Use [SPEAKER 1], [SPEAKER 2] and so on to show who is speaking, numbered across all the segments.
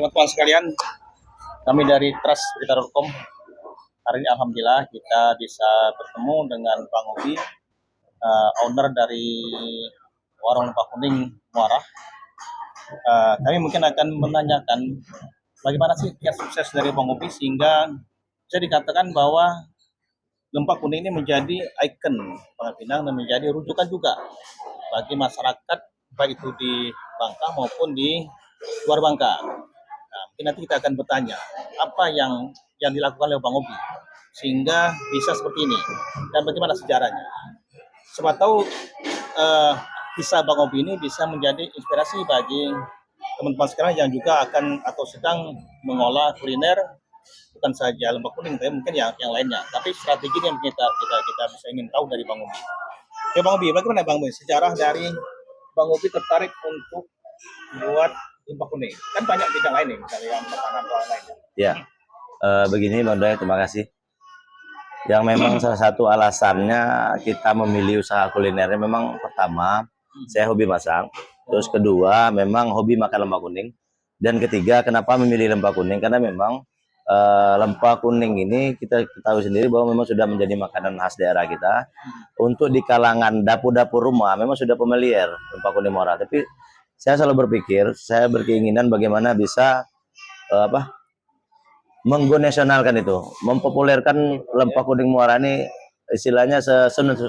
[SPEAKER 1] Teman-teman sekalian, kami dari Trust Berita.com hari ini alhamdulillah kita bisa bertemu dengan Bang Obi, owner dari Warung Lempah Kuning Muara. Kami mungkin akan menanyakan bagaimana sih tiap sukses dari Bang Obi sehingga bisa dikatakan bahwa Lempah Kuning ini menjadi ikon Pangkal Pinang dan menjadi rujukan juga bagi masyarakat baik itu di Bangka maupun di luar Bangka. Nah, mungkin nanti kita akan bertanya apa yang dilakukan oleh Bang Obi sehingga bisa seperti ini dan bagaimana sejarahnya. Siapa tahu kisah Bang Obi ini bisa menjadi inspirasi bagi teman-teman sekarang yang juga akan atau sedang mengolah kuliner bukan saja Lempah Kuning tapi mungkin yang lainnya. Tapi strategi yang kita bisa ingin tahu dari Bang Obi. Oke Bang Obi, bagaimana Bang Obi sejarah dari Bang Obi tertarik untuk buat Lempah Kuning? Kan banyak bidang lain nih, misalnya yang makanan atau lainnya.
[SPEAKER 2] Ya, begini Bang Doy, terima kasih. Yang memang salah satu alasannya kita memilih usaha kulinernya memang pertama, saya hobi masak. Terus kedua, memang hobi makan lempah kuning. Dan ketiga, kenapa memilih lempah kuning? Karena memang lempah kuning ini kita ketahui sendiri bahwa memang sudah menjadi makanan khas daerah kita. Untuk di kalangan dapur-dapur rumah memang sudah familiar lempah kuning Muara. Tapi saya selalu berpikir, saya berkeinginan bagaimana bisa menggonesionalkan itu, mempopulerkan lempah kuning Muara ini istilahnya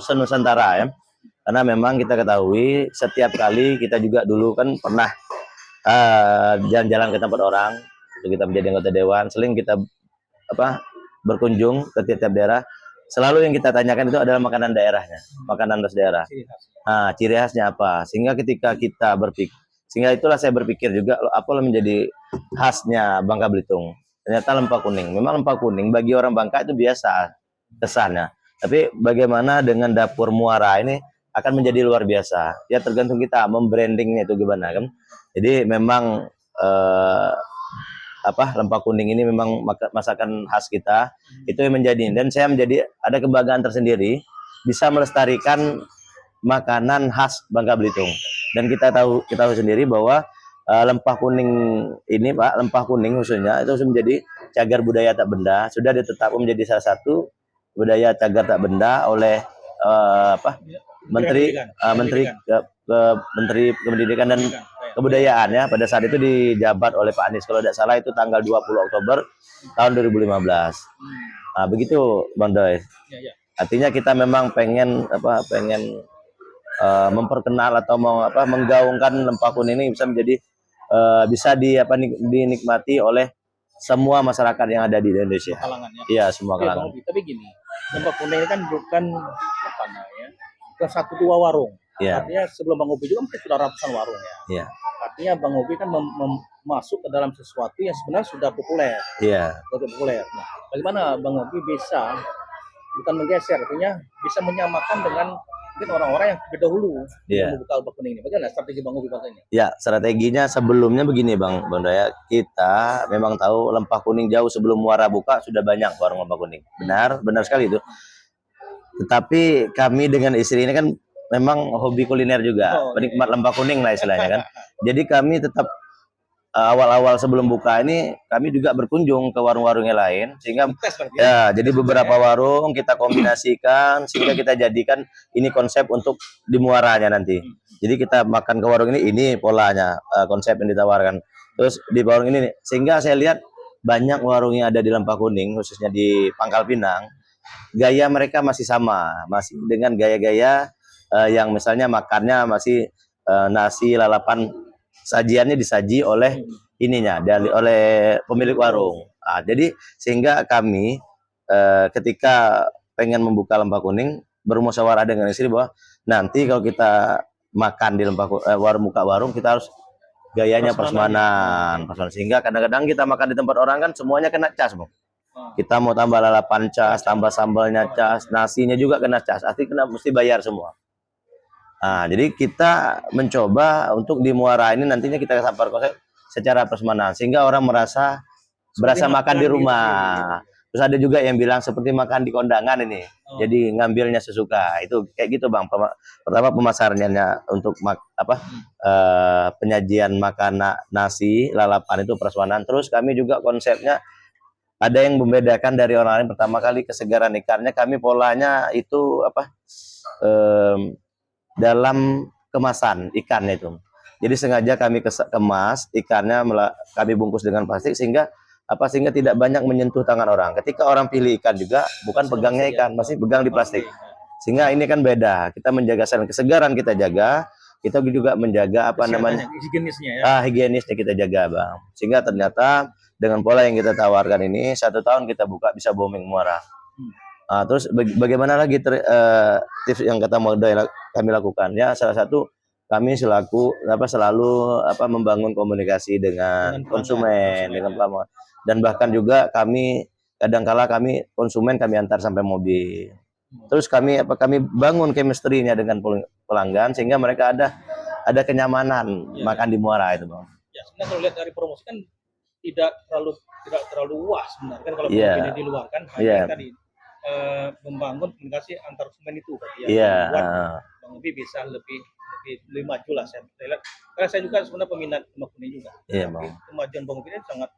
[SPEAKER 2] senusantara ya. Karena memang kita ketahui setiap kali kita juga dulu kan pernah jalan-jalan ke tempat orang, kita menjadi anggota dewan, sering kita berkunjung ke tiap-tiap daerah. Selalu yang kita tanyakan itu adalah makanan daerahnya, makanan khas daerah. Nah, ciri khasnya apa? Sehingga ketika kita berpikir, sehingga itulah saya berpikir juga apa menjadi khasnya Bangka Belitung. Ternyata lempah kuning. Memang lempah kuning bagi orang Bangka itu biasa kesannya. Tapi bagaimana dengan dapur Muara ini akan menjadi luar biasa. Ya tergantung kita membrandingnya itu gimana kan. Jadi memang lempah kuning ini memang masakan khas kita. Itu yang menjadi, dan saya menjadi ada kebanggaan tersendiri bisa melestarikan makanan khas Bangka Belitung. Dan kita tahu sendiri bahwa lempah kuning ini Pak, lempah kuning khususnya itu menjadi cagar budaya tak benda, sudah ditetapkan menjadi salah satu budaya cagar tak benda oleh Menteri Pendidikan dan Kebudayaan ya, pada saat itu dijabat oleh Pak Anies kalau tidak salah itu tanggal 20 Oktober tahun 2015. Nah, begitu Bang Doy. Artinya kita memang pengen memperkenal atau menggaungkan lempah kuning ini bisa menjadi bisa dinikmati oleh semua masyarakat yang ada di Indonesia. Iya, semua kalangan.
[SPEAKER 1] Tapi gini, lempah kuning ini kan bukan bukan satu dua warung. Ya. Artinya sebelum Bang Obi juga mungkin sudah ratusan warung ya.
[SPEAKER 2] Iya.
[SPEAKER 1] Artinya Bang Obi kan masuk ke dalam sesuatu yang sebenarnya sudah populer.
[SPEAKER 2] Iya.
[SPEAKER 1] Sudah populer. Nah, bagaimana Bang Obi bisa bukan menggeser, artinya bisa menyamakan dengan mungkin orang-orang yang berdahulu membuka lempah kuning ini. Bagaimana strategi Bang Obi ini?
[SPEAKER 2] Ya, strateginya sebelumnya begini Bang Daya, kita memang tahu lempah kuning jauh sebelum Muara buka sudah banyak warung lempah kuning. Benar sekali itu. Tetapi kami dengan istri ini kan memang hobi kuliner juga, penikmat lempah kuning lah istilahnya kan. Jadi kami tetap awal-awal sebelum buka ini kami juga berkunjung ke warung-warung yang lain sehingga ya jadi beberapa warung kita kombinasikan sehingga kita jadikan ini konsep untuk di Muaranya nanti. Jadi kita makan ke warung ini polanya, konsep yang ditawarkan. Terus di warung ini sehingga saya lihat banyak warung yang ada di Lempah Kuning khususnya di Pangkal Pinang, gaya mereka masih sama, masih dengan gaya-gaya yang misalnya makannya masih nasi lalapan, sajiannya disaji oleh oleh pemilik warung. Nah, jadi sehingga kami ketika pengen membuka lempah kuning bermusyawarah dengan istri bahwa nanti kalau kita makan di warung kita harus gayanya prasmanan. Sehingga kadang-kadang kita makan di tempat orang kan semuanya kena cas, Bang. Kita mau tambah lalapan cas, tambah sambalnya cas, nasinya juga kena cas, artinya mesti bayar semua. Nah, jadi kita mencoba untuk di Muara ini nantinya kita sampar konsep secara prasmanan sehingga orang berasa makan di rumah. Terus ada juga yang bilang seperti makan di kondangan ini.
[SPEAKER 1] Oh.
[SPEAKER 2] Jadi ngambilnya sesuka. Itu kayak gitu Bang. Pertama pemasarannya untuk penyajian makan nasi, lalapan itu prasmanan. Terus kami juga konsepnya ada yang membedakan dari orang lain. Pertama kali kesegaran ikannya, kami polanya itu dalam kemasan ikannya itu. Jadi sengaja kami kemas ikannya, kami bungkus dengan plastik sehingga tidak banyak menyentuh tangan orang. Ketika orang pilih ikan juga bukan pegangnya ikan, masih pegang di plastik. Sehingga ini kan beda. Kita menjaga kesegaran, kita jaga, kita juga menjaga
[SPEAKER 1] higienisnya ya.
[SPEAKER 2] Higienisnya kita jaga, Bang. Sehingga ternyata dengan pola yang kita tawarkan ini 1 tahun kita buka bisa booming Muara. Terus bagaimana lagi tips yang kata kami lakukan ya, salah satu kami selalu membangun komunikasi dengan konsumen, dengan pelanggan, dan bahkan juga kami kadangkala konsumen kami antar sampai mobil. Terus kami bangun chemistry-nya dengan pelanggan sehingga mereka ada kenyamanan makan di Muara itu, Bang.
[SPEAKER 1] Ya, sebenarnya kalau lihat dari promosi kan tidak terlalu luas sebenarnya kan kalau ini di luar kan tadi membangun komunikasi antar konsumen itu Bang Ubi bisa lebih maju lah saya lihat. Karena saya juga sebenarnya peminat Bang Ubi juga. Kemajuan Bang Ubi ini sangat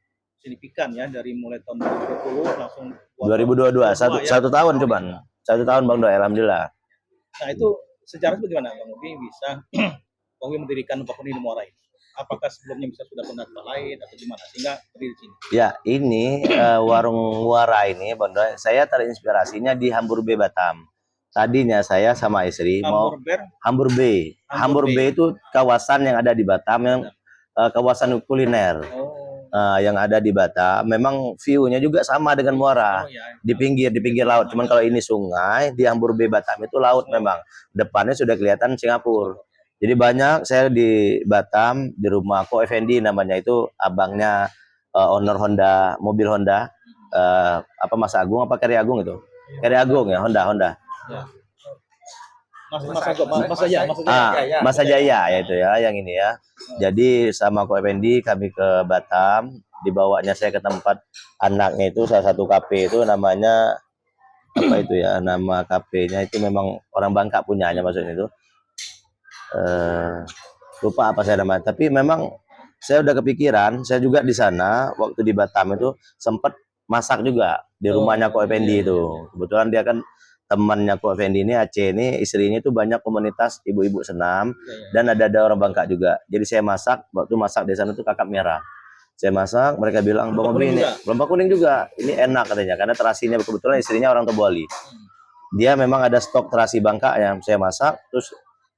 [SPEAKER 1] signifikan ya, dari mulai tahun 2020 langsung
[SPEAKER 2] 2022 satu tahun cuman. 1 tahun Bang Doi, alhamdulillah.
[SPEAKER 1] Nah, itu sejarah bagaimana Bang Ubi bisa Bang Ubi mendirikan Bang Ubi di Muara ini? Apakah sebelumnya sudah pernah tempat lain atau gimana sehingga berdiri di sini? Ya, ini
[SPEAKER 2] warung Muara ini, Bang Doi, saya terinspirasinya di Hamburbe Batam. Tadinya saya sama istri mau Hamburbe. Hamburbe itu kawasan yang ada di Batam, yang kawasan kuliner. Yang ada di Batam. Memang view-nya juga sama dengan Muara. Di pinggir laut. Cuman kalau ini sungai, di Hamburbe Batam itu laut memang. Depannya sudah kelihatan Singapura. Jadi banyak saya di Batam, di rumah Ko Effendi namanya, itu abangnya owner Honda, mobil Honda, Mas Agung Keri Agung itu. Keri Agung ya, Honda. Ya. Mas Jaya ya itu ya, yang ini ya. Jadi sama Ko Effendi kami ke Batam, dibawanya saya ke tempat anaknya itu, salah satu kafe itu namanya nama kafenya itu memang orang Bangka punyanya maksudnya itu. Lupa apa saya namanya, tapi memang saya udah kepikiran. Saya juga di sana waktu di Batam itu sempat masak juga di rumahnya Ko Effendi itu. Kebetulan dia kan temannya Ko Effendi ini, Aceh ini, istrinya itu banyak komunitas ibu-ibu senam dan ada orang Bangka juga. Jadi saya waktu masak di sana itu kakap merah. Saya masak, mereka bilang Bang Obi ini lomba kuning juga, ini enak katanya karena terasinya kebetulan istrinya orang Teboli. Dia memang ada stok terasi Bangka yang saya masak, terus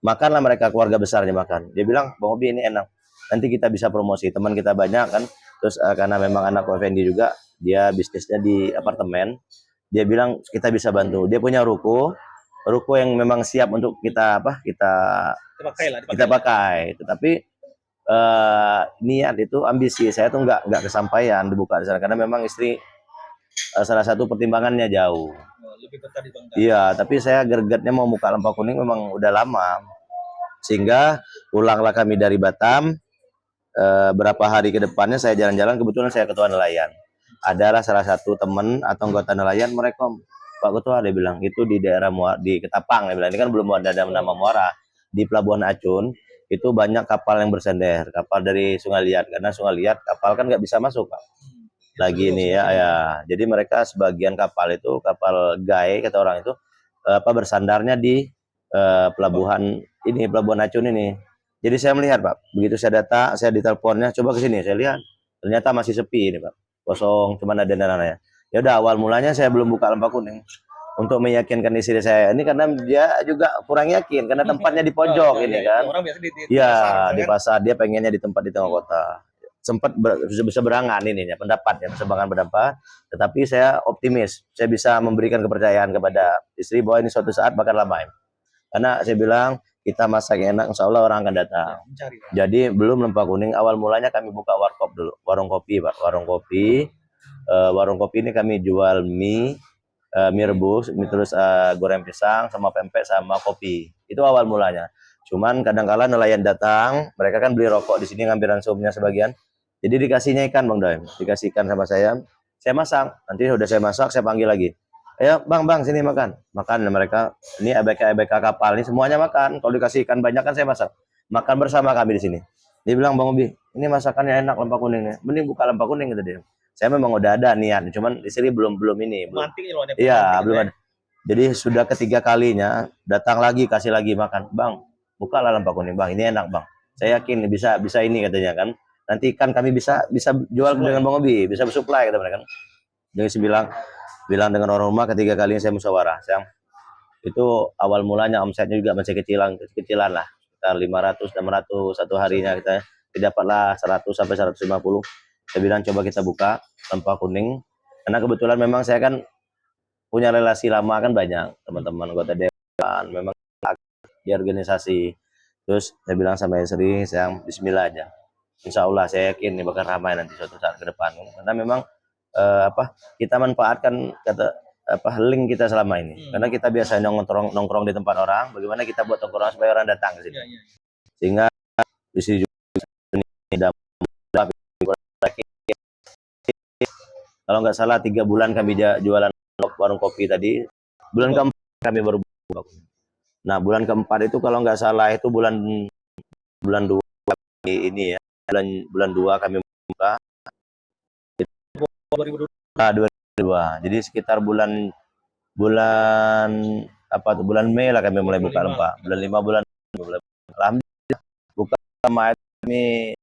[SPEAKER 2] makanlah mereka, keluarga besarnya makan. Dia bilang, Bang Obi ini enak, nanti kita bisa promosi, teman kita banyak kan. Terus karena memang anak Ko Effendi juga, dia bisnisnya di apartemen, dia bilang kita bisa bantu. Dia punya ruko yang memang siap untuk kita pakai. Tetapi niat itu, ambisi saya tuh nggak kesampaian dibuka di sana karena memang istri salah satu pertimbangannya jauh. Lebih betah di Bangka. Iya, tapi saya gregetnya mau buka Lempah Kuning memang udah lama. Sehingga pulanglah kami dari Batam, berapa hari ke depannya saya jalan-jalan, kebetulan saya ketua nelayan. Adalah salah satu teman atau anggota nelayan, mereka, Pak Ketua, dia bilang, itu di daerah Muara, di Ketapang, dia bilang, ini kan belum ada nama Muara. Di Pelabuhan Acun, itu banyak kapal yang bersender, kapal dari Sungai Liat, karena Sungai Liat kapal kan nggak bisa masuk, Pak. Lagi ini ya. Jadi mereka sebagian kapal itu, kapal gai, kata orang itu, bersandarnya di pelabuhan Acun ini. Jadi saya melihat, Pak, begitu saya diteleponnya, coba ke sini, saya lihat ternyata masih sepi ini, Pak, kosong, cuma ada dananya. Ya udah, awal mulanya saya belum buka Lempah Kuning untuk meyakinkan istri saya ini, karena dia juga kurang yakin karena tempatnya di pojok ini kan. Orang biasa di pasar, dia pengennya di tempat di tengah kota. Sempat bisa berangan ini ya, pendapatnya, berseberangan pendapat, tetapi saya optimis, saya bisa memberikan kepercayaan kepada istri bahwa ini suatu saat bakal ramai. Karena saya bilang kita masak enak, insya Allah orang akan datang. Jadi belum Lempah Kuning, awal mulanya kami buka warkop dulu, warung kopi, Pak, warung kopi. Warung kopi ini kami jual mie rebus, terus goreng pisang sama pempek sama kopi. Itu awal mulanya. Cuman kadang-kala nelayan datang, mereka kan beli rokok di sini, ngambil ransumnya sebagian. Jadi dikasihnya ikan, Bang Doi, dikasih ikan sama saya Saya masak. Nanti udah saya masak, saya panggil lagi. Ayo bang, sini makan. Makan mereka. Ini ABK kapal ini semuanya makan. Kalau dikasih ikan banyak kan saya masak. Makan bersama kami di sini. Dia bilang, Bang Obi, ini masakannya enak lempak kuningnya. Mending buka lempak kuning, kata dia. Saya memang udah ada niat, cuman istri belum ini. Iya, belum ada. Jadi sudah ketiga kalinya datang lagi, kasih lagi makan. Bang, bukalah lempak kuning, Bang. Ini enak, Bang. Saya yakin bisa ini katanya kan. Nanti kan kami bisa jual dengan Bang Obi, bisa bersuplai kata mereka kan. Jadi saya bilang dengan orang rumah ketiga kalinya saya musyawarah. Itu awal mulanya omsetnya juga masih kecilan lah. Sekitar 500 600 satu harinya kita dapatlah 100 sampai 150. Saya bilang coba kita buka lempak kuning. Karena kebetulan memang saya kan punya relasi lama kan banyak teman-teman anggota dewan, memang di organisasi. Terus saya bilang sama istri, saya bismillah aja. Insya Allah saya yakin ini bakal ramai nanti suatu saat ke depan. Karena memang kita manfaatkan link kita selama ini. Karena kita biasanya nongkrong di tempat orang, bagaimana kita buat nongkrong supaya orang datang ke sini. Sehingga isi kalau nggak salah 3 bulan kami jualan warung kopi tadi. Bulan keempat kami baru buka. Nah, bulan keempat itu kalau nggak salah itu bulan 2 ini ya. Bulan 2 kami buka. 2002. Jadi sekitar bulan bulan Mei lah kami mulai buka lempak. Bulan 5 bulan alhamdulillah buka sama kami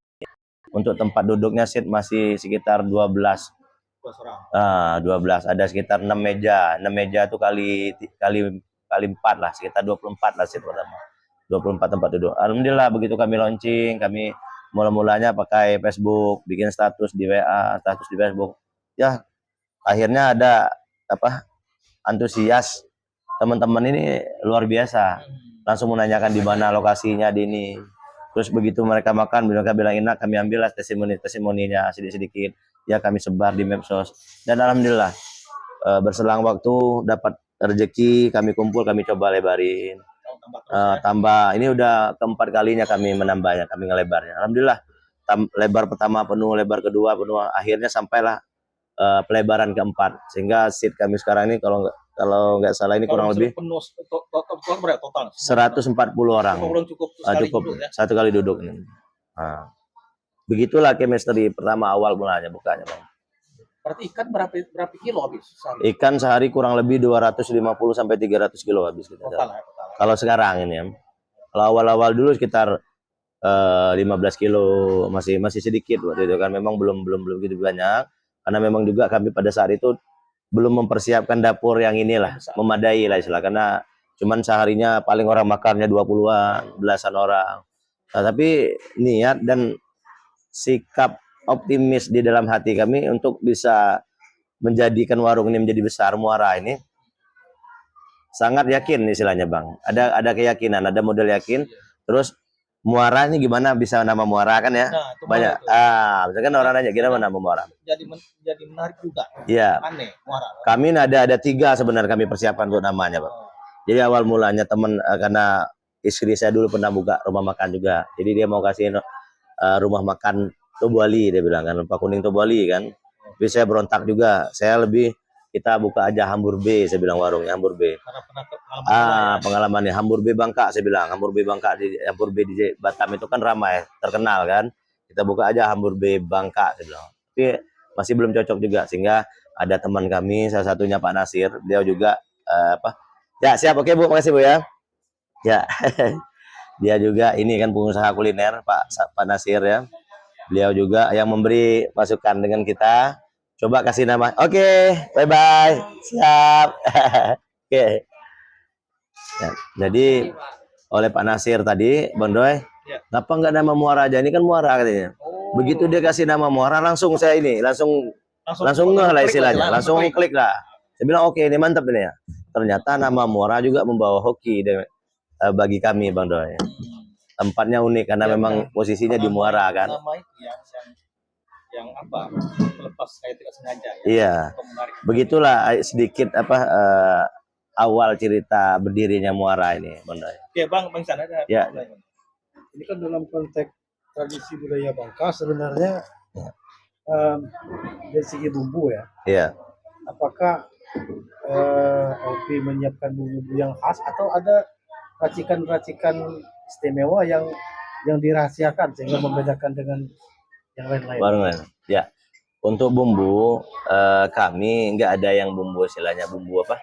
[SPEAKER 2] untuk tempat duduknya seat masih sekitar 12. 12 ada sekitar 6 meja. 6 meja itu kali 4 lah, sekitar 24 lah seat pertama. 24 tempat duduk. Alhamdulillah begitu kami launching, kami mulanya pakai Facebook, bikin status di WA, status di Facebook. Ya, akhirnya ada antusias teman-teman ini luar biasa. Langsung menanyakan di mana lokasinya di ini. Terus begitu mereka makan, mereka bilang enak, kami ambillah testimoninya sedikit-sedikit. Ya kami sebar di medsos. Dan alhamdulillah berselang waktu dapat rezeki, kami kumpul, kami coba lebarin. Tambah, ini udah keempat kalinya kami menambahnya, kami ngelebarnya. Alhamdulillah, lebar pertama penuh, lebar kedua penuh, akhirnya sampailah pelebaran keempat. Sehingga seat kami sekarang ini kalau nggak salah ini kurang lebih
[SPEAKER 1] penuh total
[SPEAKER 2] 140 orang.
[SPEAKER 1] Cukup
[SPEAKER 2] satu kali duduk ini. Nah, begitulah chemistry pertama awal mulanya bukanya, Bang.
[SPEAKER 1] Berarti ikan berapa kilo habis sehari?
[SPEAKER 2] Ikan sehari kurang lebih 250 sampai 300 kilo habis kita.
[SPEAKER 1] Total.
[SPEAKER 2] Kalau sekarang ini ya. Kalau awal-awal dulu sekitar 15 kilo, masih sedikit waktu itu kan, memang belum gitu banyak. Karena memang juga kami pada saat itu belum mempersiapkan dapur yang inilah, memadai lah istilah, karena cuman seharinya paling orang makannya 20-an, belasan orang. Nah, tapi niat dan sikap optimis di dalam hati kami untuk bisa menjadikan warung ini menjadi besar, Muara ini sangat yakin istilahnya, Bang. Ada keyakinan, ada model yakin. Terus Muara ini gimana bisa nama Muara kan ya?
[SPEAKER 1] Nah,
[SPEAKER 2] banyak. Misalkan orang nanya gimana nama Muara?
[SPEAKER 1] Jadi menarik juga.
[SPEAKER 2] Iya.
[SPEAKER 1] Aneh, Muara.
[SPEAKER 2] Kami ada 3 sebenarnya kami persiapan untuk namanya, Bang. Jadi awal mulanya teman karena istri saya dulu pernah buka rumah makan juga. Jadi dia mau kasih rumah makan Tobuali, dia bilang kan, lempak kuning Tobuali kan. Tapi saya berontak juga. Kita buka aja Hambur B, saya bilang warungnya Hambur B. Pengalamannya Hambur B Bangka, saya bilang Hambur B Bangka, Hambur B di Batam itu kan ramai, terkenal kan. Kita buka aja Hambur B Bangka, saya bilang. Tapi masih belum cocok juga, sehingga ada teman kami, salah satunya Pak Nasir, dia juga ya siap, oke Bu, makasih Bu ya. Ya, dia juga ini kan pengusaha kuliner, Pak Nasir ya. Beliau juga yang memberi masukan dengan kita. Coba kasih nama. Oke, bye-bye. Siap. Oke. Ya, jadi oleh Pak Nasir tadi, Bang Doy, kenapa nggak nama Muara aja? Ini kan Muara katanya. Begitu dia kasih nama Muara, langsung saya ini, langsung ngeh lah istilahnya, langsung klik lah. Saya bilang oke, ini mantap ini ya. Ternyata nama Muara juga membawa hoki bagi kami, Bang Doy. Tempatnya unik karena memang posisinya di Muara kan.
[SPEAKER 1] Nama itu yang lepas kayak tidak sengaja ya.
[SPEAKER 2] Iya. Begitulah sedikit awal cerita berdirinya Muara ini, Bang Doy.
[SPEAKER 1] Ya, Bang sana ada.
[SPEAKER 2] Ya.
[SPEAKER 3] Ini kan dalam konteks tradisi budaya Bangka sebenarnya em, dari segi bumbu ya,
[SPEAKER 2] Iya.
[SPEAKER 3] apakah LP menyiapkan bumbu yang khas atau ada racikan-racikan istimewa yang dirahasiakan sehingga membedakan dengan yang lain-lain?
[SPEAKER 2] Warung lain. Ya. Untuk bumbu kami nggak ada yang bumbu istilahnya bumbu apa?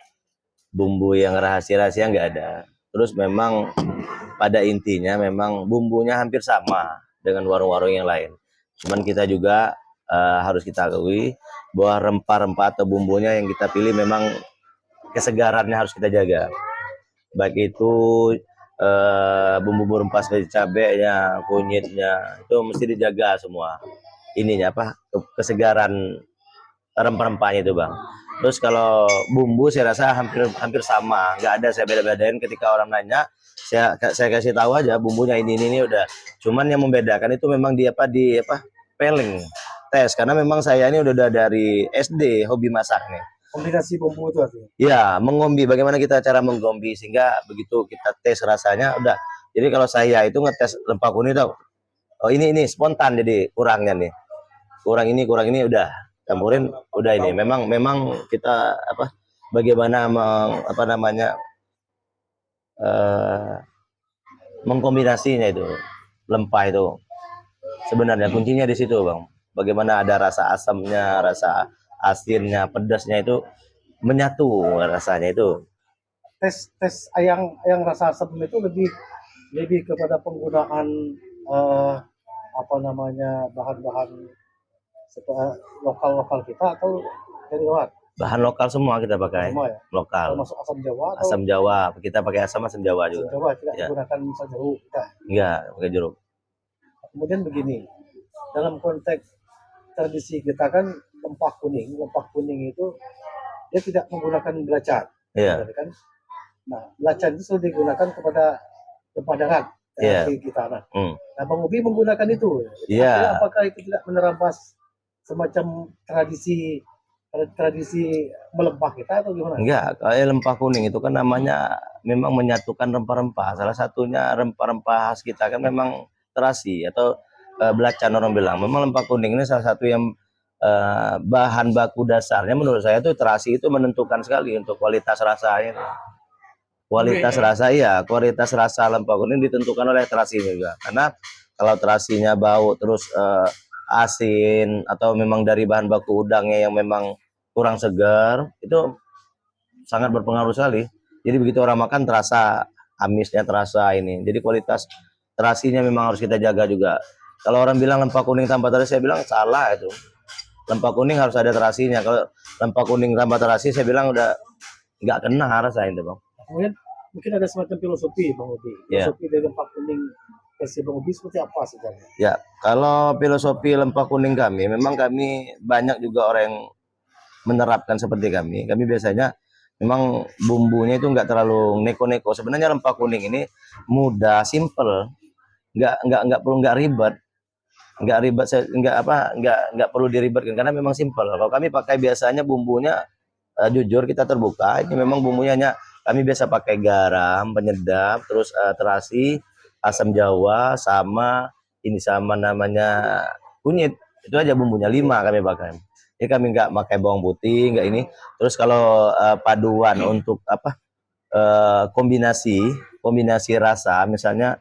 [SPEAKER 2] Bumbu yang rahasia-rahasia nggak ada. Terus memang pada intinya memang bumbunya hampir sama dengan warung-warung yang lain. Cuman kita juga harus kita akui bahwa rempah-rempah atau bumbunya yang kita pilih memang kesegarannya harus kita jaga. Baik itu bumbu rempah seperti cabenya, kunyitnya itu mesti dijaga semua. Ininya apa? Kesegaran rempah-rempahnya itu, Bang. Terus kalau bumbu saya rasa hampir hampir sama, nggak ada saya beda-bedain ketika orang nanya, saya kasih tahu aja bumbunya ini udah. Cuman yang membedakan itu memang di apa? Peling tes karena memang saya ini udah dari SD hobi masak nih.
[SPEAKER 3] Kombinasi bumbu itu artinya.
[SPEAKER 2] Ya, mengombi bagaimana kita cara menggombi sehingga begitu kita tes rasanya udah. Jadi kalau saya itu ngetes rempah kuning tuh, oh ini spontan jadi kurangnya nih. Kurang ini udah campurin udah ini. Memang kita apa bagaimana apa namanya mengkombinasinya itu lempah itu. Sebenarnya kuncinya di situ, Bang. Bagaimana ada rasa asamnya, rasa asinnya, pedasnya itu menyatu rasanya itu.
[SPEAKER 3] Tes yang rasa asam itu lebih kepada penggunaan eh, apa namanya bahan-bahan lokal kita atau dari luar
[SPEAKER 2] Bahan lokal semua kita pakai.
[SPEAKER 3] semua ya,
[SPEAKER 2] Lokal.
[SPEAKER 3] termasuk asam Jawa atau
[SPEAKER 2] Asam Jawa, kita pakai asam Jawa
[SPEAKER 3] asam
[SPEAKER 2] juga.
[SPEAKER 3] Jawa tidak
[SPEAKER 2] Ya.
[SPEAKER 3] menggunakan asam jeruk kita.
[SPEAKER 2] Enggak, pakai jeruk.
[SPEAKER 3] Kemudian begini, dalam konteks tradisi kita kan lempah kuning itu dia tidak menggunakan belacan,
[SPEAKER 2] Iya.
[SPEAKER 3] kan? Nah, belacan itu selalu digunakan kepada rempah darat
[SPEAKER 2] Iya.
[SPEAKER 3] di kita. Nah,
[SPEAKER 2] Hmm.
[SPEAKER 3] Bang Ubi menggunakan itu.
[SPEAKER 2] Iya.
[SPEAKER 3] Artinya apakah itu tidak menerampas semacam tradisi melempah kita atau gimana?
[SPEAKER 2] Enggak, kayak lempah kuning itu kan namanya memang menyatukan rempah-rempah. Salah satunya rempah-rempah khas kita kan memang terasi atau belacan orang bilang. Memang lempah kuning ini salah satu yang bahan baku dasarnya menurut saya itu terasi itu menentukan sekali untuk kualitas rasanya. Kualitas rasa iya, kualitas rasa lempah kuning ditentukan oleh terasinya juga. Karena kalau terasinya bau terus asin atau memang dari bahan baku udangnya yang memang kurang segar, itu sangat berpengaruh sekali. Jadi begitu orang makan terasa amisnya, terasa ini. Jadi kualitas terasinya memang harus kita jaga juga. Kalau orang bilang lempah kuning tanpa terasi, saya bilang salah itu. Lempah kuning harus ada terasinya. Kalau lempah kuning tanpa terasi, saya bilang udah nggak kena rasanya itu, Bang.
[SPEAKER 3] Kemudian mungkin ada semacam filosofi Bang Ubi.
[SPEAKER 2] Iya.
[SPEAKER 3] Filosofi dari lempah kuning versi Bang Ubi seperti apa sebenarnya?
[SPEAKER 2] Ya, kalau filosofi lempah kuning kami, memang kami banyak juga orang yang menerapkan seperti kami. Kami biasanya memang bumbunya itu nggak terlalu neko-neko. Sebenarnya lempah kuning ini mudah, simple, nggak perlu nggak ribet, nggak perlu diribetkan karena memang simple. Kalau kami pakai biasanya bumbunya jujur kita terbuka, ini memang bumbunya hanya kami biasa pakai garam, penyedap, terus terasi, asam Jawa, sama namanya kunyit. Itu aja bumbunya 5 kami pakai. Ini kami nggak pakai bawang putih, nggak ini. Terus kalau paduan untuk apa kombinasi rasa, misalnya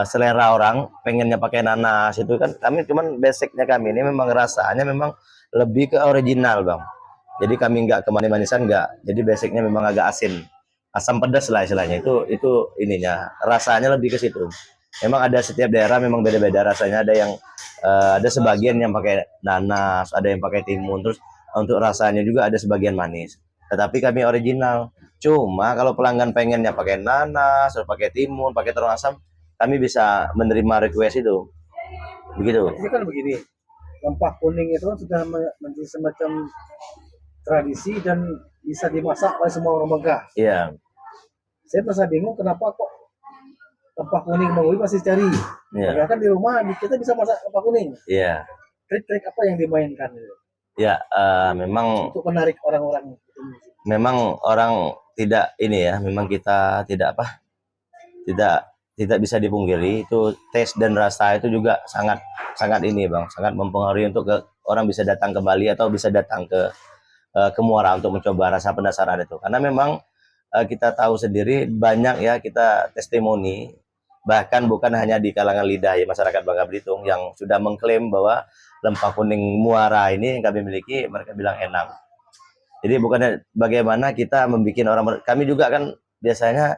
[SPEAKER 2] selera orang pengennya pakai nanas itu kan kami cuman basicnya kami ini memang rasanya memang lebih ke original, Bang. Jadi kami nggak kemanis-manisan nggak. Jadi basicnya memang agak asin, asam pedas lah istilahnya itu ininya rasanya lebih ke situ. Memang ada setiap daerah memang beda-beda rasanya. Ada yang ada sebagian yang pakai nanas, ada yang pakai timun. Terus untuk rasanya juga ada sebagian manis. Tetapi kami original. Cuma kalau pelanggan pengennya pakai nanas, atau pakai timun, pakai telur asam, kami bisa menerima request itu. Begitu.
[SPEAKER 3] Jadi kan begini, lempah kuning itu kan sudah menjadi semacam tradisi dan bisa dimasak oleh semua orang Bangka.
[SPEAKER 2] Iya.
[SPEAKER 3] Saya merasa bingung kenapa kok lempah kuning Bang Ubi masih cari.
[SPEAKER 2] Iya.
[SPEAKER 3] Padahal kan di rumah kita bisa masak lempah kuning.
[SPEAKER 2] Iya.
[SPEAKER 3] Trik-trik apa yang dimainkan
[SPEAKER 2] Ya, memang
[SPEAKER 3] untuk menarik orang-orang?
[SPEAKER 2] memang orang tidak ini ya, memang kita tidak tidak bisa dipungkiri itu tes dan rasa itu juga sangat sangat ini bang, sangat mempengaruhi untuk orang bisa datang ke Bali atau bisa datang ke Muara untuk mencoba rasa penasaran itu. Karena memang kita tahu sendiri banyak ya kita testimoni, bahkan bukan hanya di kalangan lidah ya masyarakat Bangka Belitung yang sudah mengklaim bahwa lempah kuning Muara ini yang kami miliki, mereka bilang enak. Jadi bukannya bagaimana kita membuat orang, kami juga kan biasanya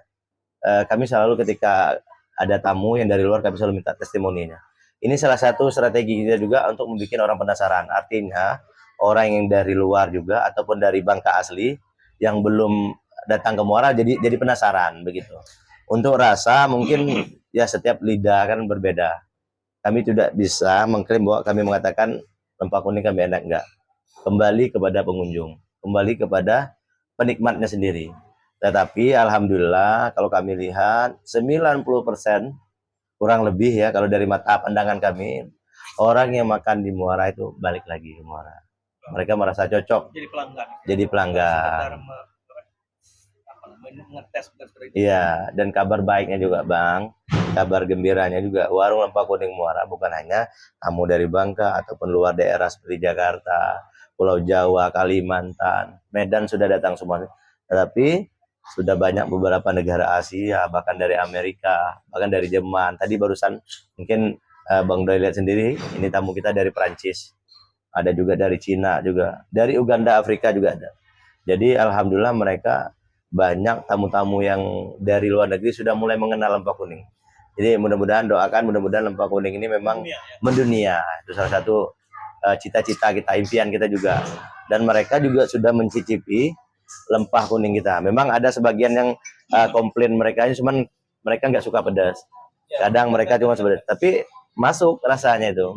[SPEAKER 2] kami selalu ketika ada tamu yang dari luar kami selalu minta testimoninya. Ini salah satu strategi kita juga untuk membuat orang penasaran. Artinya orang yang dari luar juga ataupun dari Bangka asli yang belum datang ke Muara jadi penasaran begitu. Untuk rasa mungkin ya setiap lidah kan berbeda. Kami tidak bisa mengklaim bahwa kami mengatakan lempah kuning kami enak, enggak. Kembali kepada pengunjung, kembali kepada penikmatnya sendiri. Tetapi alhamdulillah kalau kami lihat 90% kurang lebih ya kalau dari mata pandangan kami, orang yang makan di Muara itu balik lagi ke Muara. Mereka merasa cocok.
[SPEAKER 1] Jadi pelanggan.
[SPEAKER 2] Jadi pelanggan. Iya, dan kabar baiknya juga Bang, kabar gembiranya juga warung lempah kuning Muara bukan hanya tamu dari Bangka ataupun luar daerah seperti Jakarta, Pulau Jawa, Kalimantan, Medan sudah datang semuanya. Tetapi sudah banyak beberapa negara Asia, bahkan dari Amerika, bahkan dari Jerman. Tadi barusan mungkin Bang Doi lihat sendiri, ini tamu kita dari Prancis. Ada juga dari Cina juga, dari Uganda, Afrika juga ada. Jadi alhamdulillah mereka banyak tamu-tamu yang dari luar negeri sudah mulai mengenal lempah kuning. Jadi mudah-mudahan doakan mudah-mudahan lempah kuning ini memang mendunia. Itu salah satu cita-cita kita, impian kita juga. Dan mereka juga sudah mencicipi lempah kuning kita. Memang ada sebagian yang komplain mereka, cuman mereka nggak suka pedas. Kadang mereka cuma sepedas, tapi masuk rasanya itu.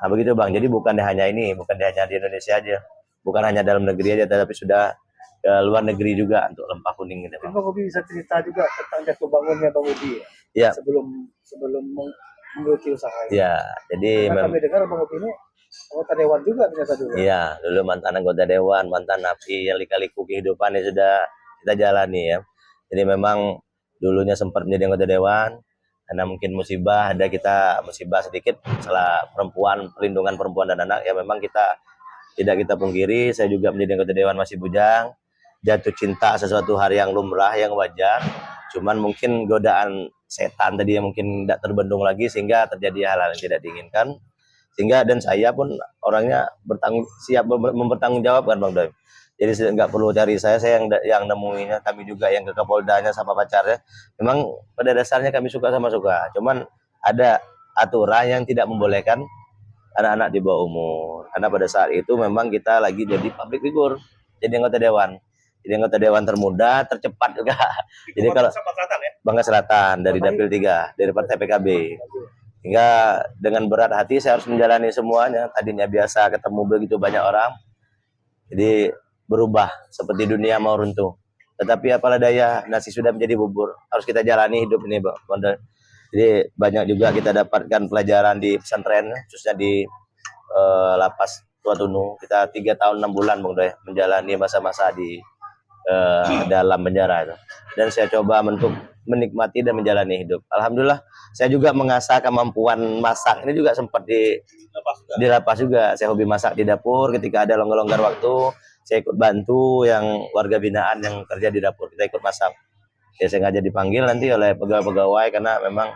[SPEAKER 2] Nah begitu Bang. Jadi bukan hanya ini, bukan hanya di Indonesia aja, bukan hanya dalam negeri aja, tapi sudah ke luar negeri juga untuk lempah kuning.
[SPEAKER 3] Bang Ubi bisa cerita juga tentang jatuh bangunnya Bang Ubi
[SPEAKER 2] ya?
[SPEAKER 3] Sebelum menggeluti usaha ini.
[SPEAKER 2] Ya, jadi
[SPEAKER 3] kami dengar Bang Ubi ini anggota dewan juga ternyata dulu.
[SPEAKER 2] Iya, dulu mantan anggota dewan, mantan napi yang lika-liku kehidupan yang sudah kita jalani ya. Jadi memang dulunya sempat menjadi anggota dewan, karena mungkin musibah, ada kita musibah sedikit, salah perempuan, perlindungan perempuan dan anak, ya memang kita tidak kita pungkiri, saya juga menjadi anggota dewan masih bujang, jatuh cinta sesuatu hal yang lumrah, yang wajar, cuman mungkin godaan setan tadi yang mungkin tidak terbendung lagi sehingga terjadi hal-hal yang tidak diinginkan. Sehingga dan saya pun orangnya siap mempertanggungjawabkan Bang Doi. Jadi nggak perlu cari saya yang nemuinya, kami juga yang ke Kapoldanya sama pacarnya. Memang pada dasarnya kami suka sama suka. Cuman ada aturan yang tidak membolehkan anak-anak di bawah umur. Karena pada saat itu memang kita lagi jadi public figure, jadi anggota dewan. Jadi anggota dewan termuda, tercepat juga. Jadi kalau Bangka Selatan dari Dapil 3 dari Partai PKB. Hingga dengan berat hati saya harus menjalani semuanya. Tadinya biasa ketemu begitu banyak orang, jadi berubah seperti dunia mau runtuh. Tetapi apalah daya, nasi sudah menjadi bubur. Harus kita jalani hidup ini, Bang. Jadi banyak juga kita dapatkan pelajaran di pesantren, khususnya di Lapas Tua Tunu. Kita 3 tahun 6 bulan, Bang Doi, menjalani masa-masa di dalam penjara itu. Dan saya coba untuk menikmati dan menjalani hidup. Alhamdulillah saya juga mengasah kemampuan masak. Ini juga sempat di lapas juga. Saya hobi masak di dapur. Ketika ada longgar-longgar waktu, saya ikut bantu yang warga binaan yang kerja di dapur. Kita ikut masak. Ya, saya sengaja dipanggil nanti oleh pegawai-pegawai karena memang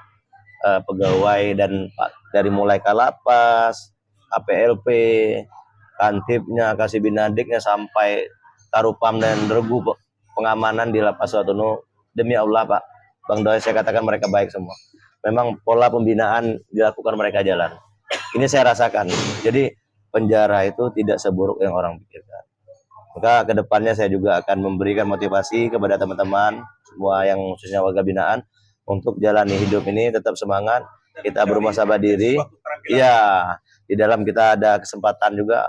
[SPEAKER 2] pegawai dan dari mulai Kalapas, APLP, Kantipnya, Kasih Binadiknya sampai Karupam dan regu pengamanan di Lapas Tua Tunu. Demi Allah Pak, Bang Doi, saya katakan mereka baik semua. Memang pola pembinaan dilakukan mereka jalan. Ini saya rasakan. Jadi penjara itu tidak seburuk yang orang pikirkan. Maka kedepannya saya juga akan memberikan motivasi kepada teman-teman semua yang khususnya warga binaan untuk jalani hidup ini tetap semangat. Kita bermuhasabah diri. Iya, di dalam kita ada kesempatan juga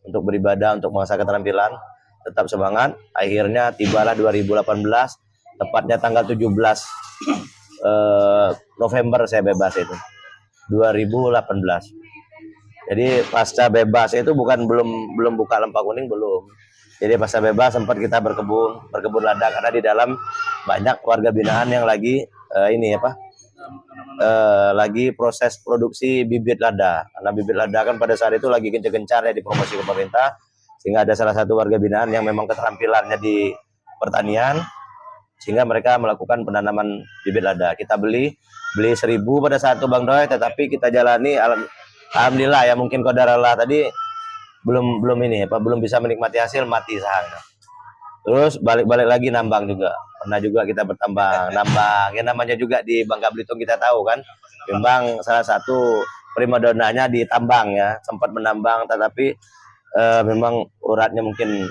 [SPEAKER 2] untuk beribadah, untuk mengasah keterampilan. Tetap semangat. Akhirnya tibalah 2018, tepatnya tanggal 17 November saya bebas itu 2018. Jadi pasca bebas itu belum buka lempah kuning, belum. Jadi pasar bebas sempat kita berkebun lada karena di dalam banyak warga binaan yang lagi ini apa lagi proses produksi bibit lada. Karena bibit lada kan pada saat itu lagi gencar-gencarnya dipromosi ke pemerintah, sehingga ada salah satu warga binaan yang memang keterampilannya di pertanian, sehingga mereka melakukan penanaman bibit lada. Kita beli 1.000 pada saat itu Bang Doy, tetapi kita jalani alhamdulillah ya, mungkin qadar Allah tadi belum ini apa belum bisa menikmati hasil, mati sahanya. Terus balik lagi nambang juga. Pernah juga kita bertambang, nambang. Ya namanya juga di Bangka Belitung kita tahu kan. Memang salah satu primadonanya di tambang ya. Sempat menambang tetapi memang uratnya mungkin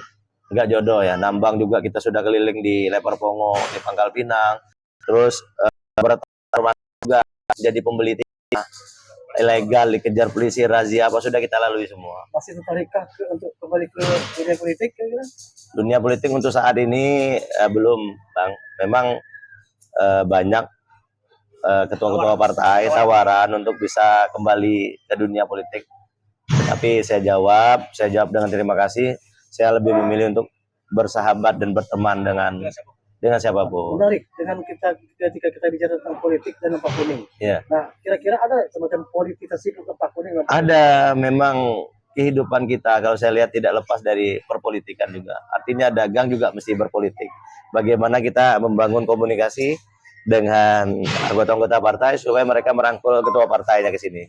[SPEAKER 2] nggak jodoh ya. Nambang juga kita sudah keliling di Lepar Pongo, di Pangkal Pinang. Terus beberapa juga jadi pembeli tinta ilegal, dikejar polisi, razia apa sudah kita lalui semua.
[SPEAKER 3] Masih tertarikkah untuk kembali ke dunia politik kira-kira?
[SPEAKER 2] Dunia politik untuk saat ini belum, Bang. Memang banyak ketua-ketua partai tawaran untuk bisa kembali ke dunia politik. Tapi saya jawab dengan terima kasih. Saya lebih memilih untuk bersahabat dan berteman dengan siapapun.
[SPEAKER 3] Menarik dengan ketika kita bicara tentang politik dan lempak kuning.
[SPEAKER 2] Ya.
[SPEAKER 3] Nah, kira-kira ada semacam politisasi lempak kuning?
[SPEAKER 2] Ada, memang kehidupan kita kalau saya lihat tidak lepas dari perpolitikan juga. Artinya dagang juga mesti berpolitik. Bagaimana kita membangun komunikasi dengan anggota-anggota partai supaya mereka merangkul ketua partainya ke sini.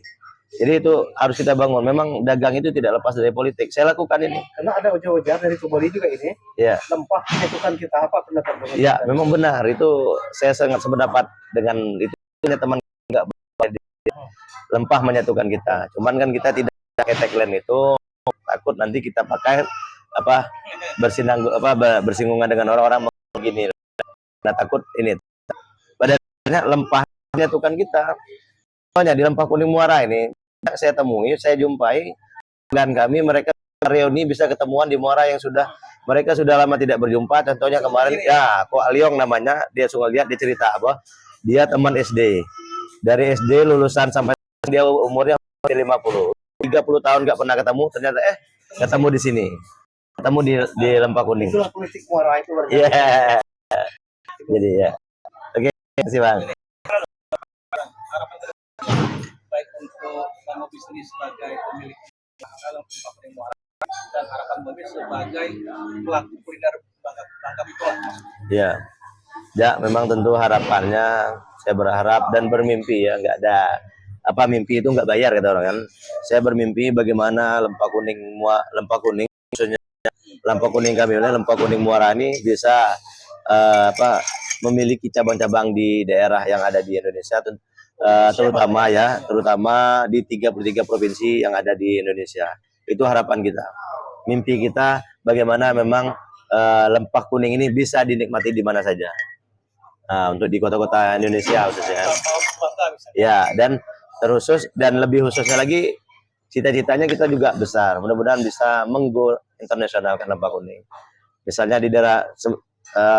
[SPEAKER 2] Jadi itu harus kita bangun. Memang dagang itu tidak lepas dari politik. Saya lakukan ini.
[SPEAKER 3] Karena ada ujar-ujar dari Tuboli juga ini.
[SPEAKER 2] Ya.
[SPEAKER 3] Lempah menyatukan kita, apa pendapat Bapak?
[SPEAKER 2] Ya, memang benar. Itu saya sangat sependapat dengan itu. Teman enggak lempah menyatukan kita. Cuman kan kita tidak pakai tagline itu, takut nanti kita pakai apa bersinggungan dengan orang-orang begini. Nah, takut ini. Padahal lempah menyatukan kita. Soalnya di Lempah Kuning Muara ini saya temui, saya jumpai dengan kami, mereka reuni bisa ketemuan di Muara yang mereka sudah lama tidak berjumpa. Contohnya kemarin ya Ko Aliong namanya, dia suka lihat, dia cerita apa dia teman SD, dari SD lulusan sampai dia umurnya 50 tahun nggak pernah ketemu, ternyata ketemu di sini, ketemu di Lempah Kuning.
[SPEAKER 3] Itulah politik Muara itu.
[SPEAKER 2] Iya. Yeah. Jadi ya. Oke, terima kasih Bang.
[SPEAKER 1] Baik untuk Bang Bobi sendiri sebagai pemilik Lempah Kuning Muara dan harapan Bobi sebagai pelaku kuliner Bangka Belitung.
[SPEAKER 2] Ya. Ya, memang tentu harapannya saya berharap dan bermimpi ya, nggak ada apa mimpi itu nggak bayar kata orang kan. Saya bermimpi bagaimana Lempah Kuning khususnya Lempah Kuning kami, Lempah Kuning Muara ini bisa memiliki cabang-cabang di daerah yang ada di Indonesia, terutama di 33 provinsi yang ada di Indonesia. Itu harapan kita, mimpi kita bagaimana memang Lempah Kuning ini bisa dinikmati di mana saja. Untuk di kota-kota Indonesia khususnya. Ya, dan lebih khususnya lagi cita-citanya kita juga besar. Mudah-mudahan bisa menggo internasionalkan Lempah Kuning. Misalnya di daerah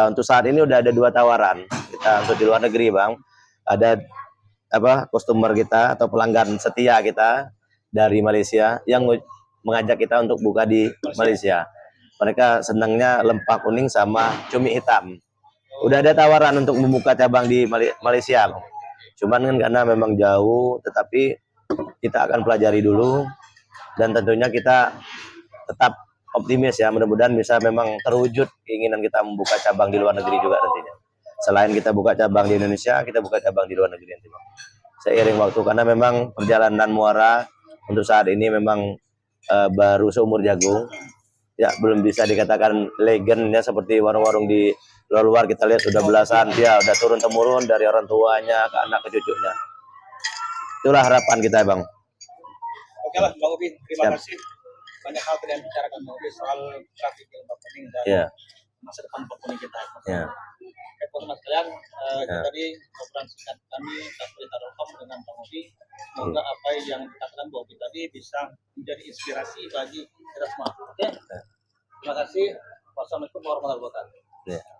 [SPEAKER 2] untuk saat ini udah ada 2 tawaran kita untuk di luar negeri, Bang. Ada customer kita atau pelanggan setia kita dari Malaysia yang mengajak kita untuk buka di Malaysia. Mereka senangnya Lempah Kuning sama cumi hitam. Udah ada tawaran untuk membuka cabang di Malaysia, Bang. Cuman kan karena memang jauh, tetapi kita akan pelajari dulu dan tentunya kita tetap optimis ya, mudah-mudahan bisa memang terwujud keinginan kita membuka cabang di luar negeri juga nantinya. Selain kita buka cabang di Indonesia, kita buka cabang di luar negeri nanti, Bang. Seiring waktu, karena memang perjalanan Muara untuk saat ini memang baru seumur jagung. Ya, belum bisa dikatakan legendnya seperti warung-warung di luar kita lihat sudah belasan, ya udah turun temurun dari orang tuanya ke anak ke cucunya. Itulah harapan kita, Bang.
[SPEAKER 1] Oke lah, Bang Bobi, terima kasih. Banyak hal yang bicarakan Bang Bobi soal trafik Lempah Kuning dan masa depan Lempah Kuning kita. Teman-teman sekalian, tadi obrolan singkat kami Berita.com dengan Bang Bobi. Semoga apa yang dikatakan Bang Bobi tadi bisa menjadi inspirasi bagi kita semua. Oke. Terima kasih. Wassalamualaikum warahmatullahi wabarakatuh.